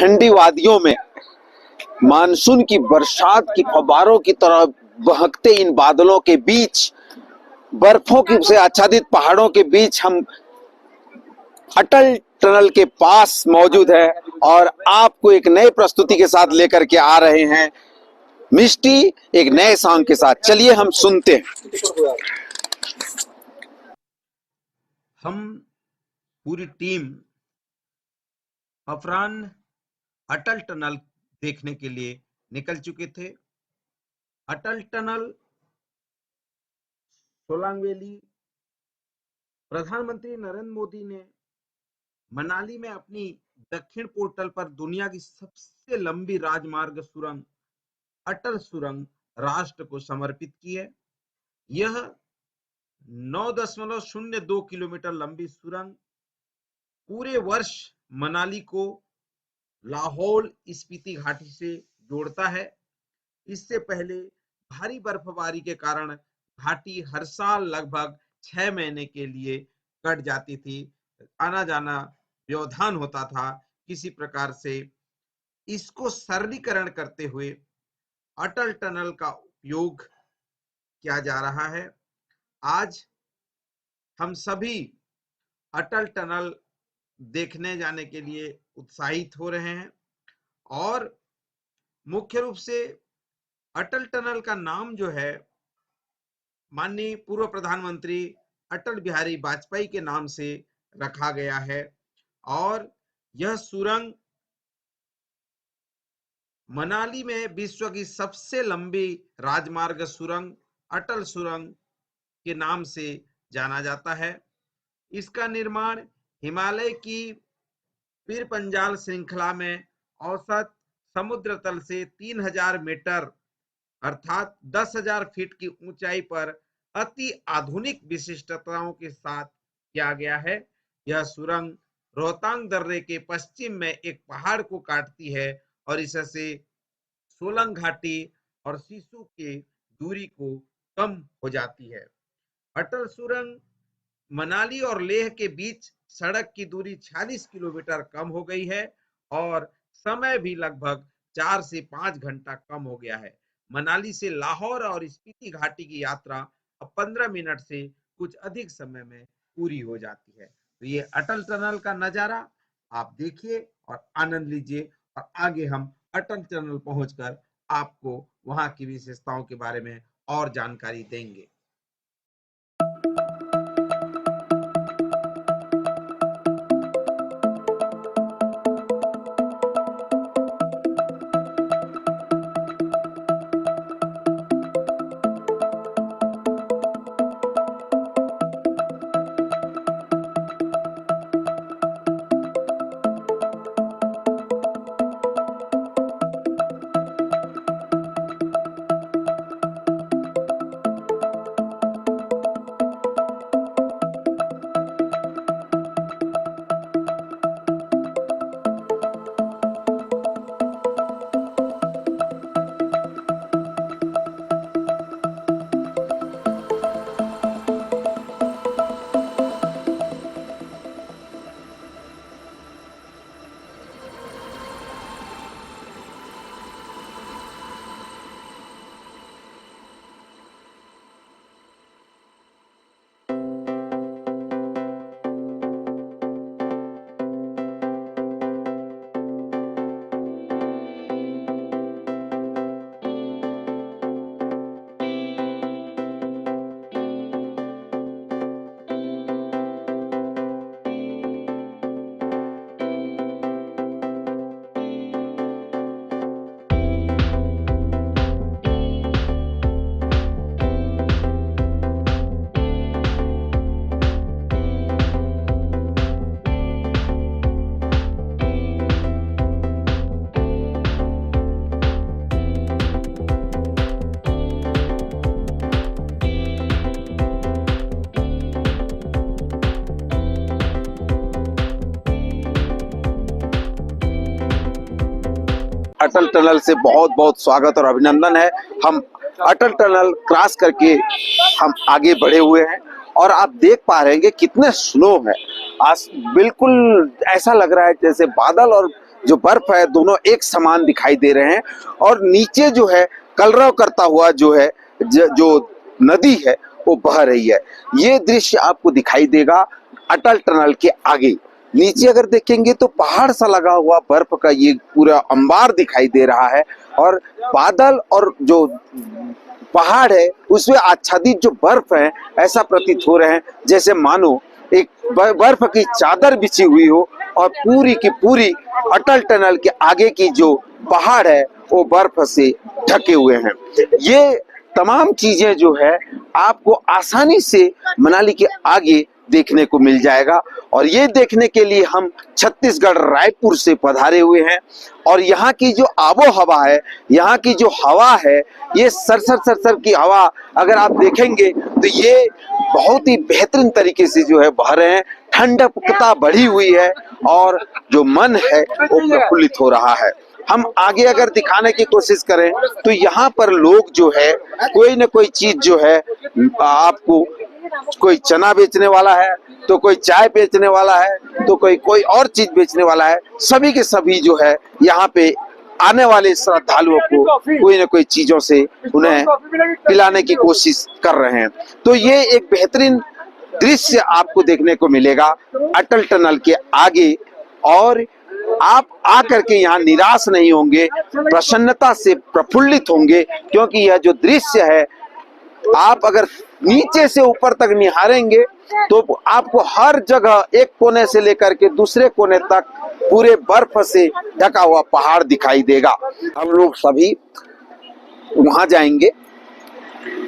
ठंडी वादियों में मानसून की बरसात की फव्वारों की तरह बहकते इन बादलों के बीच, बर्फों की से आच्छादित पहाड़ों के बीच हम अटल टनल के पास मौजूद है और आपको एक नई प्रस्तुति के साथ लेकर के आ रहे हैं मिष्टी, एक नए सॉन्ग के साथ। चलिए हम सुनते हैं। हम पूरी टीम अफरान अटल टनल देखने के लिए निकल चुके थे। अटल टनल सोलांग वैली प्रधानमंत्री नरेंद्र मोदी ने मनाली में अपनी दक्षिण पोर्टल पर दुनिया की सबसे लंबी राजमार्ग सुरंग अटल सुरंग राष्ट्र को समर्पित की है। यह 9.02 किलोमीटर लंबी सुरंग पूरे वर्ष मनाली को लाहौल स्पीति घाटी से जोड़ता है। इससे पहले भारी बर्फबारी के कारण घाटी हर साल लगभग 6 महीने के लिए कट जाती थी। आना जाना व्यवधान होता था। किसी प्रकार से इसको सरलीकरण करते हुए अटल टनल का उपयोग किया जा रहा है। आज हम सभी अटल टनल देखने जाने के लिए उत्साहित हो रहे हैं और मुख्य रूप से अटल टनल का नाम जो है माननीय पूर्व प्रधानमंत्री अटल बिहारी वाजपेयी के नाम से रखा गया है और यह सुरंग मनाली में विश्व की सबसे लंबी राजमार्ग सुरंग अटल सुरंग के नाम से जाना जाता है। इसका निर्माण हिमालय की पीर पंजाल श्रृंखला में औसत समुद्र तल से 3000 मीटर अर्थात 10,000 फीट की ऊंचाई पर अति आधुनिक विशिष्टताओं के साथ किया गया है। यह सुरंग रोहतांग दर्रे के पश्चिम में एक पहाड़ को काटती है और इससे सोलंग घाटी और सिसु की दूरी को कम हो जाती है। अटल सुरंग मनाली और लेह के बीच सड़क की दूरी 46 किलोमीटर कम हो गई है और समय भी लगभग 4 से 5 घंटा कम हो गया है। मनाली से लाहौर और स्पीति घाटी की यात्रा अब 15 मिनट से कुछ अधिक समय में पूरी हो जाती है। तो ये अटल टनल का नजारा आप देखिए और आनंद लीजिए और आगे हम अटल टनल पहुंचकर आपको वहां की विशेषताओं के बारे में और जानकारी देंगे। अटल टनल से बहुत बहुत स्वागत और अभिनंदन है। हम अटल टनल क्रॉस करके हम आगे बढ़े हुए हैं और आप देख पा रहे हैं कि कितने स्नो है। आज बिल्कुल ऐसा लग रहा है जैसे बादल और जो बर्फ है दोनों एक समान दिखाई दे रहे हैं और नीचे जो है कलरव करता हुआ जो है जो नदी है वो बह रही है। ये दृश्य आपको दिखाई देगा अटल टनल के आगे। नीचे अगर देखेंगे तो पहाड़ सा लगा हुआ बर्फ का ये पूरा अंबार दिखाई दे रहा है और बादल और जो पहाड़ है उसमें आच्छादित जो बर्फ है ऐसा प्रतीत हो रहे हैं जैसे मानो एक बर्फ की चादर बिछी हुई हो और पूरी की पूरी अटल टनल के आगे की जो पहाड़ है वो बर्फ से ढके हुए हैं। ये तमाम चीजें जो है आपको आसानी से मनाली के आगे देखने को मिल जाएगा और ये देखने के लिए हम छत्तीसगढ़ रायपुर से पधारे हुए हैं और यहाँ की जो आबो हवा है, यहाँ की जो हवा है, ये सरसर सरसर की हवा अगर आप देखेंगे तो ये बहुत ही बेहतरीन तरीके से जो है बह रहे हैं। ठंडकता बढ़ी हुई है और जो मन है वो प्रफुल्लित हो रहा है। हम आगे अगर दिखाने की कोशिश करें तो यहाँ पर लोग जो है कोई न कोई चीज जो है आपको, कोई चना बेचने वाला है तो कोई चाय बेचने वाला है तो कोई और चीज बेचने वाला है। सभी के सभी जो है यहाँ पे आने वाले श्रद्धालुओं को कोई न कोई चीजों से उन्हें पिलाने की कोशिश कर रहे हैं। तो ये एक बेहतरीन दृश्य आपको देखने को मिलेगा अटल टनल के आगे और आप आकर के यहाँ निराश नहीं होंगे, प्रसन्नता से प्रफुल्लित होंगे क्योंकि यह जो दृश्य है आप अगर नीचे से ऊपर तक निहारेंगे तो आपको हर जगह एक कोने से लेकर के दूसरे कोने तक पूरे बर्फ से ढका हुआ पहाड़ दिखाई देगा। हम लोग सभी वहां जाएंगे,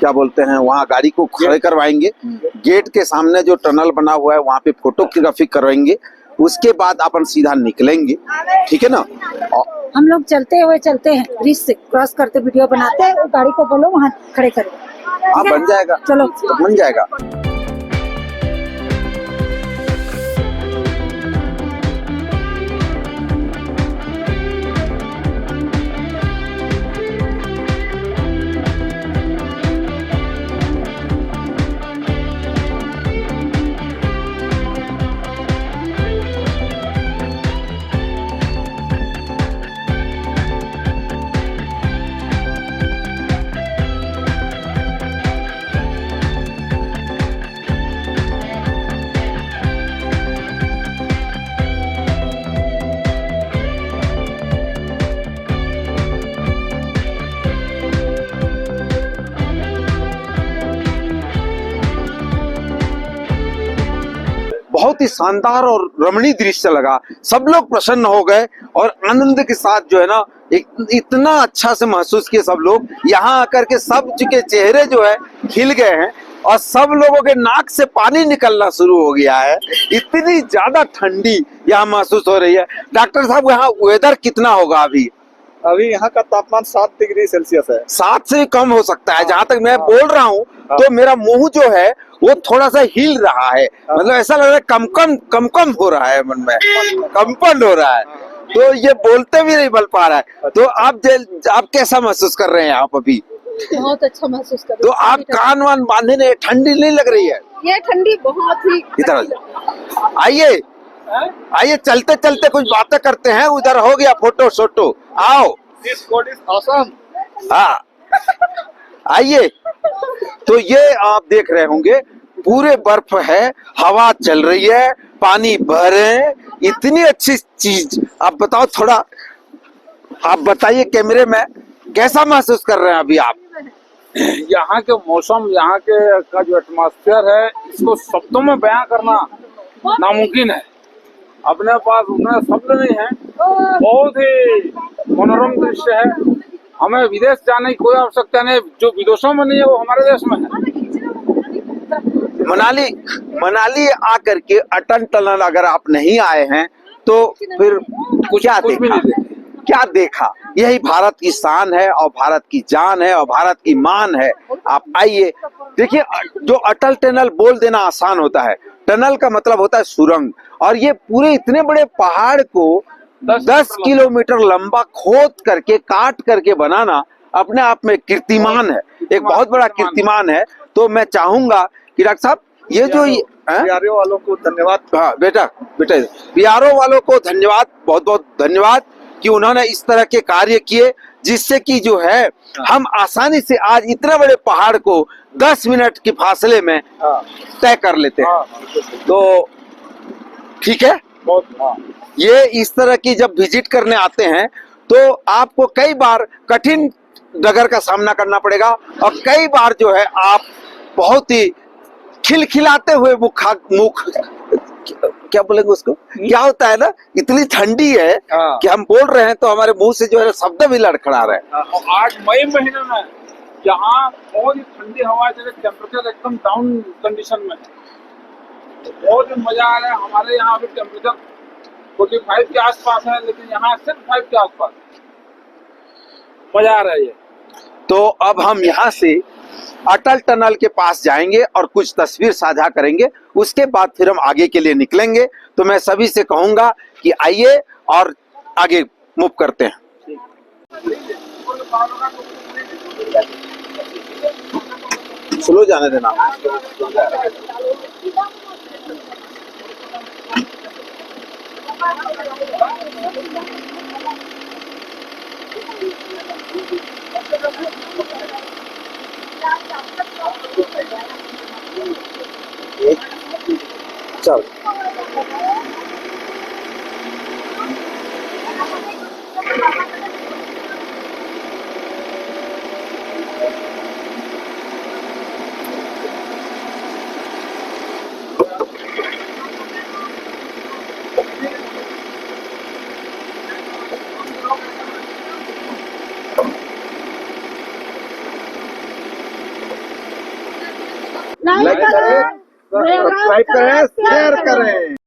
क्या बोलते हैं, वहां गाड़ी को खड़े करवाएंगे, गेट के सामने जो टनल बना हुआ है वहां पे फोटोग्राफी करवाएंगे, उसके बाद अपन सीधा निकलेंगे, ठीक है ना। हम लोग चलते हैं ब्रिज से क्रॉस करते वीडियो बनाते हैं और गाड़ी को बोलो वहाँ खड़े करो। हाँ बन जाएगा, चलो तो बन जाएगा। बहुत ही शानदार और रमणीय दृश्य लगा। सब लोग प्रसन्न हो गए और आनंद के साथ जो है ना इतना अच्छा से महसूस किए सब लोग। यहाँ आकर के सब के चेहरे जो है खिल गए हैं और सब लोगों के नाक से पानी निकलना शुरू हो गया है। इतनी ज्यादा ठंडी यहाँ महसूस हो रही है। डॉक्टर साहब यहाँ वेदर कितना होगा अभी? अभी यहाँ का तापमान 7 डिग्री सेल्सियस है। 7 से कम हो सकता है। जहाँ तक मैं बोल रहा हूँ तो मेरा मुंह जो है वो थोड़ा सा हिल रहा है, मतलब ऐसा लग रहा है कम हो रहा है, मन में कंपन हो रहा है, तो ये बोलते भी नहीं बल पा रहा है। तो आप कैसा महसूस कर रहे हैं आप अभी? बहुत अच्छा महसूस कर। तो आप कान वान बांधे नहीं, ठंडी नहीं लग रही है? ये ठंडी बहुत ही। इधर आइए चलते चलते कुछ बातें करते हैं। उधर हो गया फोटो शोटो, आओ। हाँ आइए। तो ये आप देख रहे होंगे पूरे बर्फ है, हवा चल रही है, पानी बह रहे हैं, इतनी अच्छी चीज। आप बताओ थोड़ा, आप बताइए कैमरे में कैसा महसूस कर रहे हैं अभी आप? यहाँ के मौसम, यहाँ के का जो एटमॉस्फेयर है, इसको शब्दों में बयां करना नामुमकिन है। अपने पास उतना शब्द नहीं है। बहुत ही मनोरम दृश्य है। हमें विदेश जाने की कोई आवश्यकता नहीं, जो विदेशों में नहीं है वो हमारे देश में है। मनाली आकर के अटल टनल अगर आप नहीं आए हैं तो फिर क्या देखा? यही भारत की शान है और भारत की जान है और भारत की मान है। आप आइए देखिए, जो अटल टनल बोल देना आसान होता है, टनल का मतलब होता है सुरंग, और ये पूरे इतने बड़े पहाड़ को 10 किलोमीटर लंबा खोद करके काट करके बनाना अपने आप में कीर्तिमान है, एक बहुत बड़ा कीर्तिमान है। तो मैं चाहूंगा कि डॉक्टर साहब ये जो हैं? बिहारियों वालों को धन्यवाद। हाँ बेटा बेटा, बिहारों वालों को धन्यवाद, बहुत बहुत धन्यवाद कि उन्होंने इस तरह के कार्य किए जिससे कि जो है हम आसानी से आज इतने बड़े पहाड़ को 10 मिनट के फासले में तय कर लेते हैं। तो ठीक है, ये इस तरह की जब विजिट करने आते हैं तो आपको कई बार कठिन डगर का सामना करना पड़ेगा और कई बार जो है आप बहुत ही खिलखिलाते हुए मुख क्या बोलेंगे उसको, क्या होता है ना, इतनी ठंडी है कि हम बोल रहे हैं तो हमारे मुंह से जो है शब्द भी लड़खड़ा रहे हैं। आज मई महीने में यहाँ बहुत ही ठंडी हवा चले, टेम्परेचर एकदम डाउन कंडीशन में है, बहुत ही मजा आ रहा है। हमारे यहाँ अभी टेम्परेचर 45 के आसपास है, लेकिन यहाँ सिर्फ 5 के आसपास, मजा आ रहा है ये। तो अब हम यहाँ से अटल टनल के पास जाएंगे और कुछ तस्वीर साझा करेंगे, उसके बाद फिर हम आगे के लिए निकलेंगे। तो मैं सभी से कहूंगा कि आइए और आगे मूव करते हैं। स्लो जाने देना। चल लाइक करें, सब्सक्राइब करें, शेयर करें।